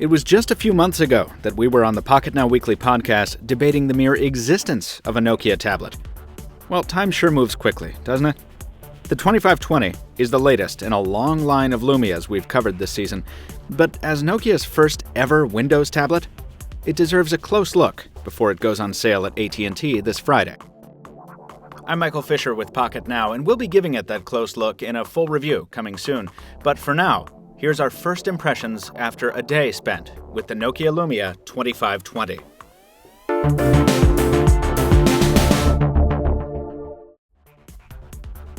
It was just a few months ago that we were on the Pocketnow Weekly podcast debating the mere existence of a Nokia tablet. Well, time sure moves quickly, doesn't it? The 2520 is the latest in a long line of Lumias we've covered this season, but as Nokia's first ever Windows tablet, it deserves a close look before it goes on sale at AT&T this Friday. I'm Michael Fisher with Pocketnow, and we'll be giving it that close look in a full review coming soon. But for now, here's our first impressions after a day spent with the Nokia Lumia 2520.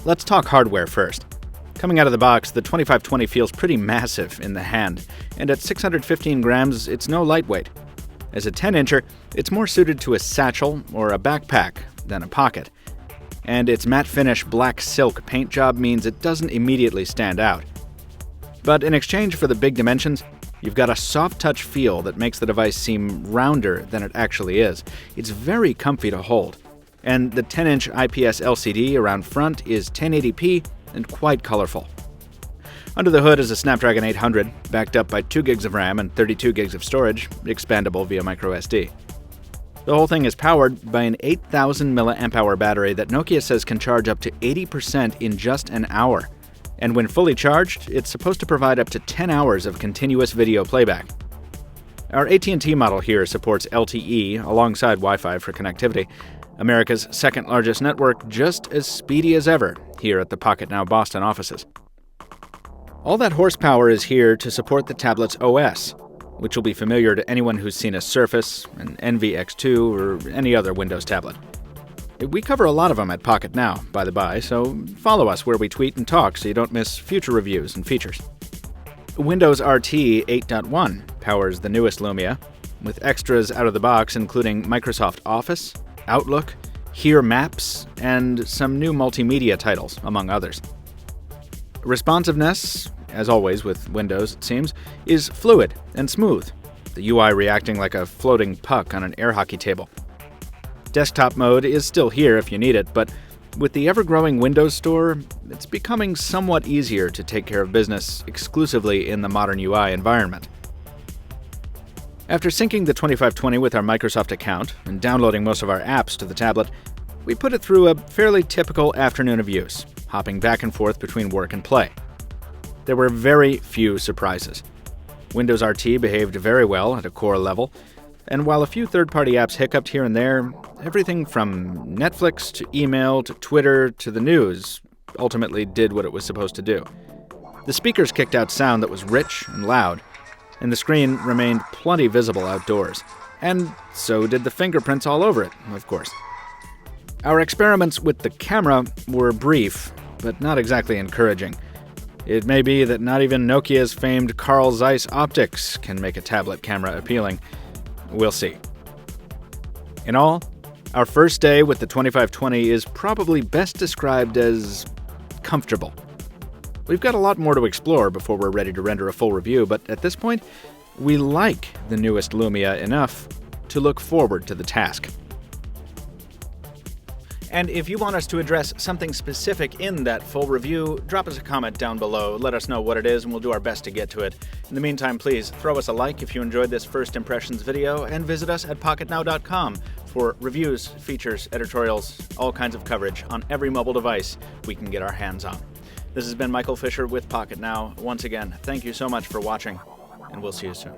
Let's talk hardware first. Coming out of the box, the 2520 feels pretty massive in the hand, and at 615 grams, it's no lightweight. As a 10-incher, it's more suited to a satchel or a backpack than a pocket. And its matte finish black silk paint job means it doesn't immediately stand out. But in exchange for the big dimensions, you've got a soft touch feel that makes the device seem rounder than it actually is. It's very comfy to hold. And the 10-inch IPS LCD around front is 1080p and quite colorful. Under the hood is a Snapdragon 800, backed up by 2 gigs of RAM and 32 gigs of storage, expandable via microSD. The whole thing is powered by an 8,000 mAh battery that Nokia says can charge up to 80% in just an hour. And when fully charged, it's supposed to provide up to 10 hours of continuous video playback. Our AT&T model here supports LTE alongside Wi-Fi for connectivity. America's second largest network, just as speedy as ever here at the Pocketnow Boston offices. All that horsepower is here to support the tablet's OS, which will be familiar to anyone who's seen a Surface, an Envy X2, or any other Windows tablet. We cover a lot of them at Pocketnow, by the by, so follow us where we tweet and talk so you don't miss future reviews and features. Windows RT 8.1 powers the newest Lumia, with extras out of the box including Microsoft Office, Outlook, Here Maps, and some new multimedia titles, among others. Responsiveness, as always with Windows it seems, is fluid and smooth, the UI reacting like a floating puck on an air hockey table. Desktop mode is still here if you need it, but with the ever-growing Windows Store, it's becoming somewhat easier to take care of business exclusively in the modern UI environment. After syncing the 2520 with our Microsoft account and downloading most of our apps to the tablet, we put it through a fairly typical afternoon of use, hopping back and forth between work and play. There were very few surprises. Windows RT behaved very well at a core level, and while a few third-party apps hiccuped here and there, everything from Netflix to email to Twitter to the news ultimately did what it was supposed to do. The speakers kicked out sound that was rich and loud, and the screen remained plenty visible outdoors. And so did the fingerprints all over it, of course. Our experiments with the camera were brief, but not exactly encouraging. It may be that not even Nokia's famed Carl Zeiss optics can make a tablet camera appealing. We'll see. In all, our first day with the 2520 is probably best described as comfortable. We've got a lot more to explore before we're ready to render a full review, but at this point, we like the newest Lumia enough to look forward to the task. And if you want us to address something specific in that full review, drop us a comment down below, let us know what it is, and we'll do our best to get to it. In the meantime, please throw us a like if you enjoyed this first impressions video, and visit us at pocketnow.com for reviews, features, editorials, all kinds of coverage on every mobile device we can get our hands on. This has been Michael Fisher with Pocketnow. Once again, thank you so much for watching, and we'll see you soon.